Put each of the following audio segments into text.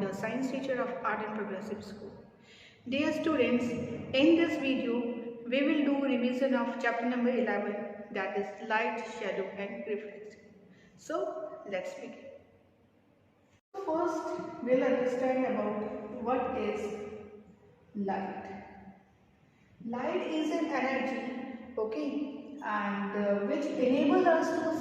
your science teacher of Art and Progressive School. Dear students, in this video, we will do revision of chapter number 11, that is light, shadow and reflection. So, let's begin. First, we'll understand about what is light. Light is an energy, okay, and which enables us to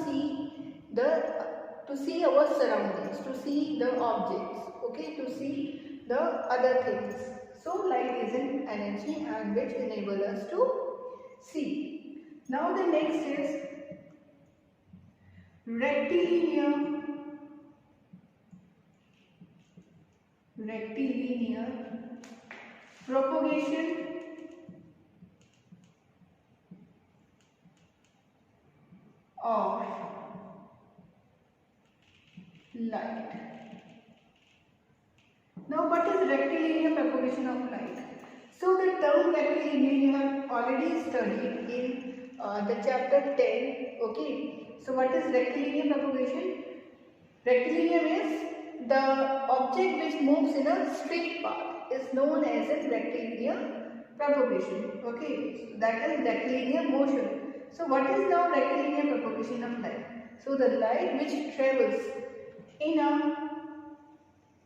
see our surroundings, to see the objects, okay, to see the other things. So light is an energy and which enables us to see. Now the next is rectilinear propagation of light. Now what is rectilinear propagation of light? So the term rectilinear you have already studied in the chapter 10, okay. So what is rectilinear propagation? Rectilinear means the object which moves in a straight path is known as a rectilinear propagation, okay. So that is rectilinear motion. So what is now rectilinear propagation of light? So the light which travels in a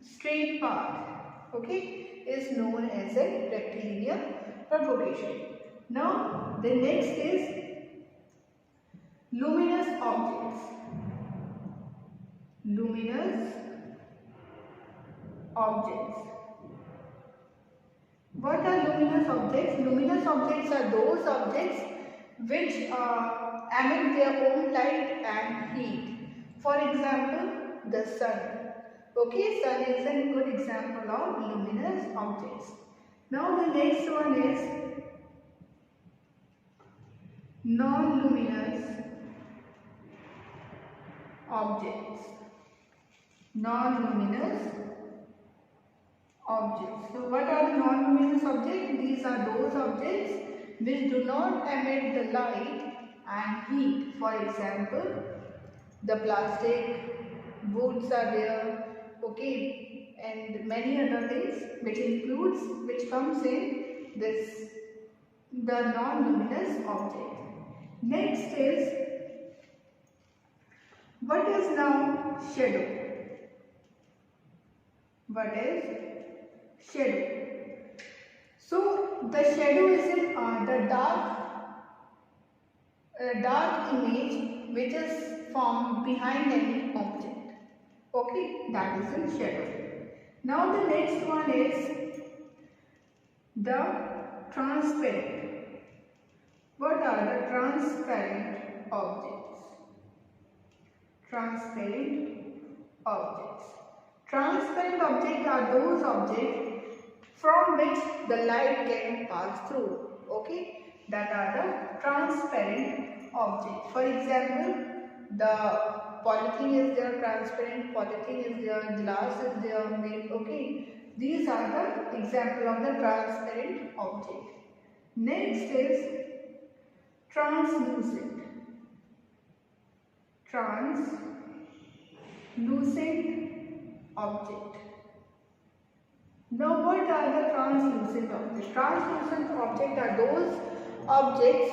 straight path, okay, is known as a rectilinear propagation. Now the next is luminous objects. Luminous objects. What are luminous objects? Luminous objects are those objects which emit their own light and heat. For example, the sun. Okay, sun is a good example of luminous objects. Now the next one is non-luminous objects. Non-luminous objects. So what are the non-luminous objects? These are those objects which do not emit the light and heat. For example, the plastic, woods are there, okay, and many other things which comes in this, the non-luminous object. Next is, what is now shadow? What is shadow? So the shadow is in the dark image which is formed behind any object. Okay, that is in shadow. Now the next one is the transparent. What are the transparent objects? Transparent objects. Transparent objects are those objects from which the light can pass through. Okay, that are the transparent objects. For example, the polythene is there, transparent polythene is there, glass is there, milk. Okay, these are the example of the transparent object. Next is translucent. Translucent object. Now what are the translucent objects? Translucent objects are those objects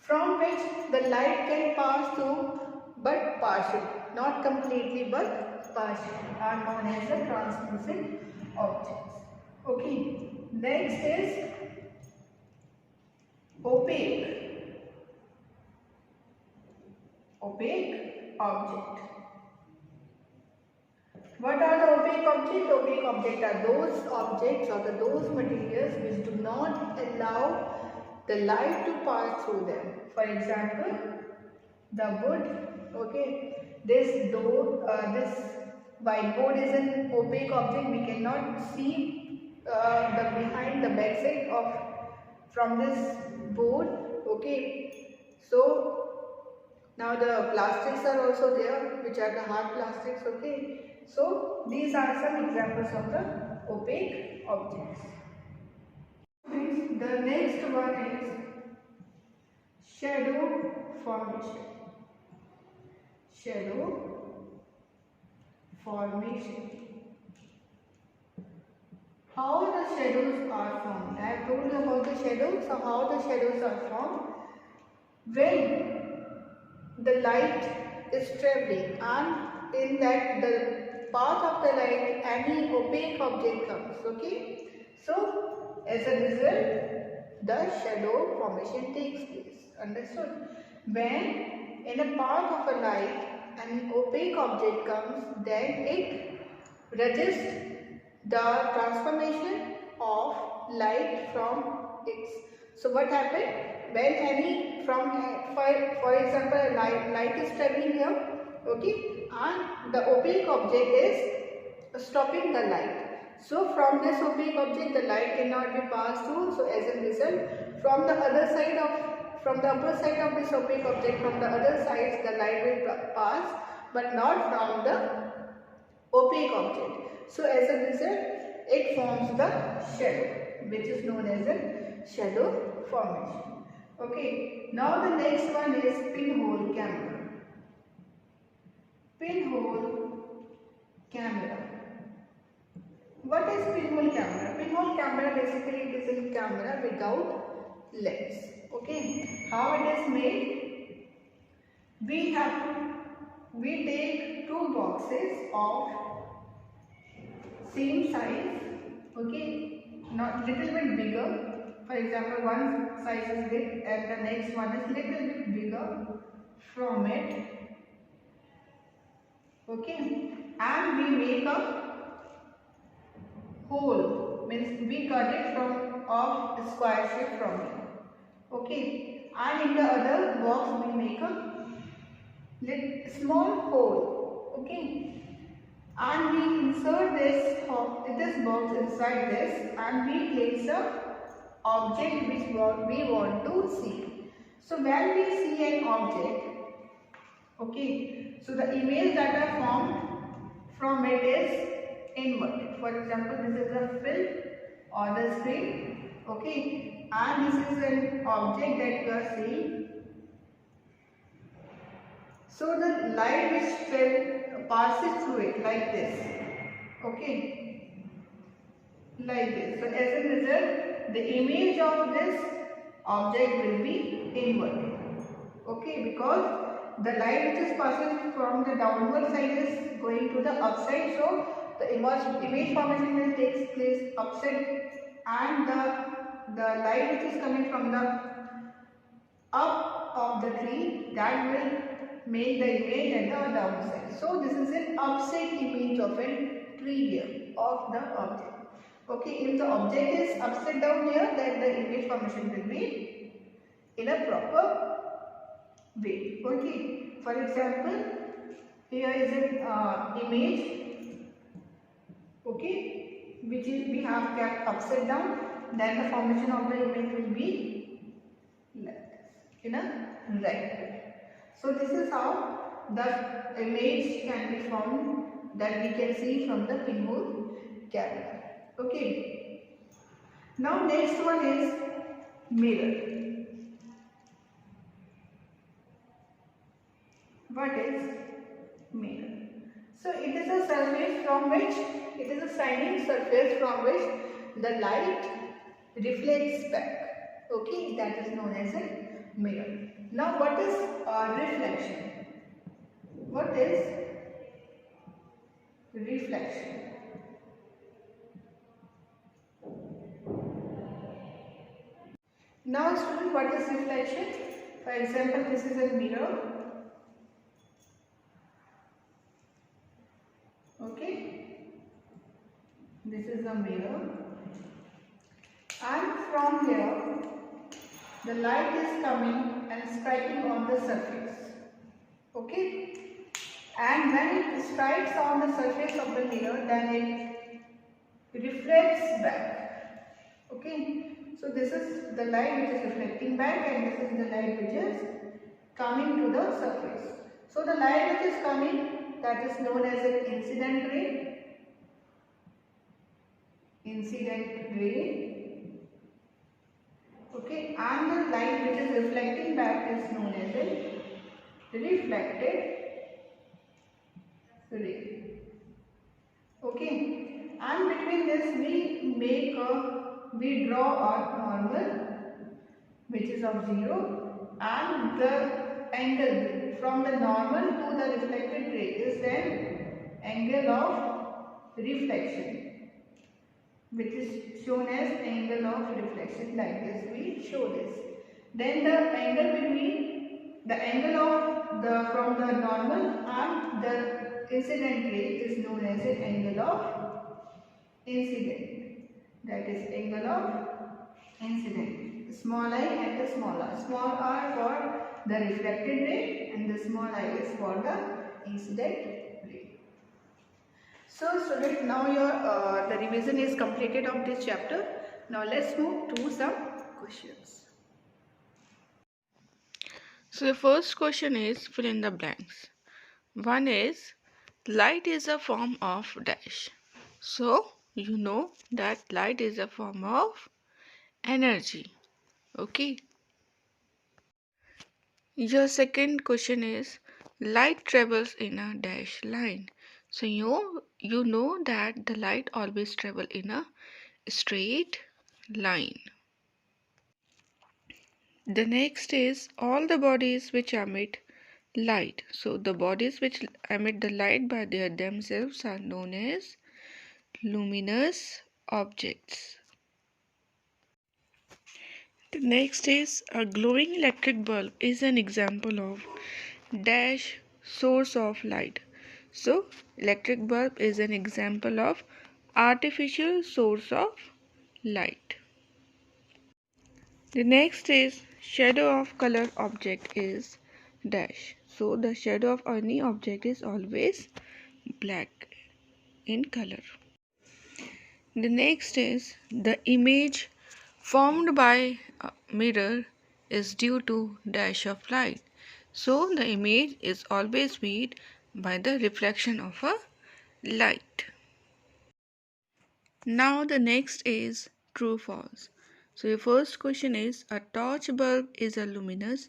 from which the light can pass through but partially, not completely but partially, are known as the translucent objects. Okay, next is opaque. Opaque object. What are the opaque objects? Opaque objects are those objects or those materials which do not allow the light to pass through them. For example, the wood. Okay, this whiteboard is an opaque object. We cannot see the behind the backside of from this board. Okay, so now the plastics are also there, which are the hard plastics. Okay, so these are some examples of the opaque objects. The next one is shadow formation. Shadow formation. How the shadows are formed? I have told you about the shadows. So how the shadows are formed? When the light is traveling and in that the path of the light any opaque object comes. Okay. So as a result the shadow formation takes place. Understood? When in a path of a light an opaque object comes, then it resists the transformation of light from its. So what happened when any from for example light is traveling here, okay, and the opaque object is stopping the light. So from this opaque object the light cannot be passed through. So as a result, from the other side of from the upper side of this opaque object, from the other sides the light will pass, but not from the opaque object. So as a result, it forms the shadow, which is known as a shadow formation. Okay. Now the next one is pinhole camera. Pinhole camera. What is pinhole camera? Pinhole camera basically it is a camera without lens. Okay. How it is made? We take two boxes of same size, okay, not little bit bigger. For example, one size is big and the next one is little bit bigger from it, okay, and we make a hole, means we cut it from of square shape from it, okay, and in the other box we make a small hole, okay, and we insert this box inside this and we place a object which we want to see. So when we see an object, okay, so the image that are formed from it is inverted. For example, this is a film or the screen, okay, and this is an object that you are seeing. So the light which passes through it like this, okay, like this. So as a result, the image of this object will be inverted, okay, because the light which is passing from the downward side is going to the upside. So the image formation will take place upside, and the light which is coming from the up of the tree that will make the image at the downside. So this is an upside image of a tree here of the object. Okay, if the object is upside down here, then the image formation will be in a proper way. Okay, for example, here is an image, okay, which is we have kept upside down. Then the formation of the image will be like this in a right way. So this is how the image can be formed that we can see from the pinhole camera. Okay. Now next one is mirror. What is mirror? So it is a surface from which, it is a shining surface from which the light reflects back. Okay, that is known as a mirror. Now what is reflection? What is reflection? Now student, what is reflection? For example, this is a mirror. Okay, this is a mirror, and from here the light is coming and striking on the surface. Okay, and when it strikes on the surface of the mirror, then it reflects back. Okay, so this is the light which is reflecting back, and this is the light which is coming to the surface. So the light which is coming, that is known as an incident ray. Incident ray. Okay, and the light which is reflecting back is known as a reflected ray. Okay, and between this we draw our normal, which is of 0, and the angle from the normal to the reflected ray is an angle of reflection, which is shown as angle of reflection. Like this we show this. Then the angle between the angle of the from the normal and the incident ray is known as an angle of incident. That is angle of incident. Small I and the small r. Small r for the reflected ray and the small I is for the incident ray. So student, now your the revision is completed of this chapter. Now let's move to some questions. So the first question is fill in the blanks. One is light is a form of dash. So you know that light is a form of energy. Okay. Your second question is light travels in a dash line. So you know that the light always travel in a straight line. The next is all the bodies which emit light. So the bodies which emit the light by their themselves are known as luminous objects. The next is a glowing electric bulb is an example of dash source of light. So electric bulb is an example of artificial source of light. The next is shadow of color object is dash. So the shadow of any object is always black in color. The next is the image formed by a mirror is due to dash of light. So the image is always made by the reflection of a light. Now the next is true false. So your first question is a torch bulb is a luminous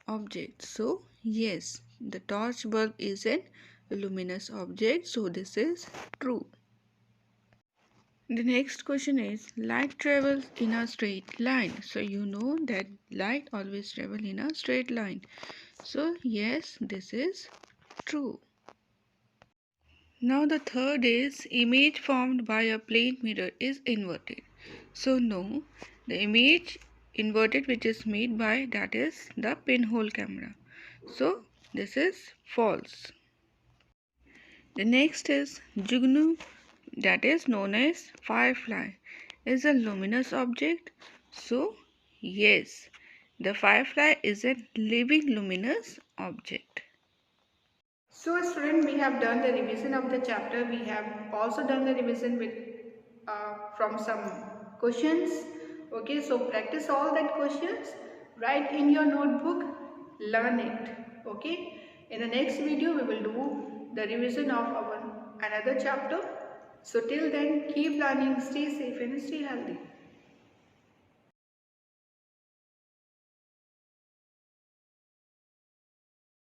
object. So yes, the torch bulb is a luminous object. So this is true. The next question is light travels in a straight line. So you know that light always travels in a straight line. So yes, this is true. Now the third is image formed by a plane mirror is inverted. So no, the image inverted which is made by that is the pinhole camera. So this is false. The next is Jugnu, that is known as firefly, is a luminous object. So yes, the firefly is a living luminous object. So student, we have done the revision of the chapter. We have also done the revision with from some questions. Okay, so practice all that questions. Write in your notebook. Learn it. Okay. In the next video, we will do the revision of our another chapter. So till then, keep learning. Stay safe and stay healthy.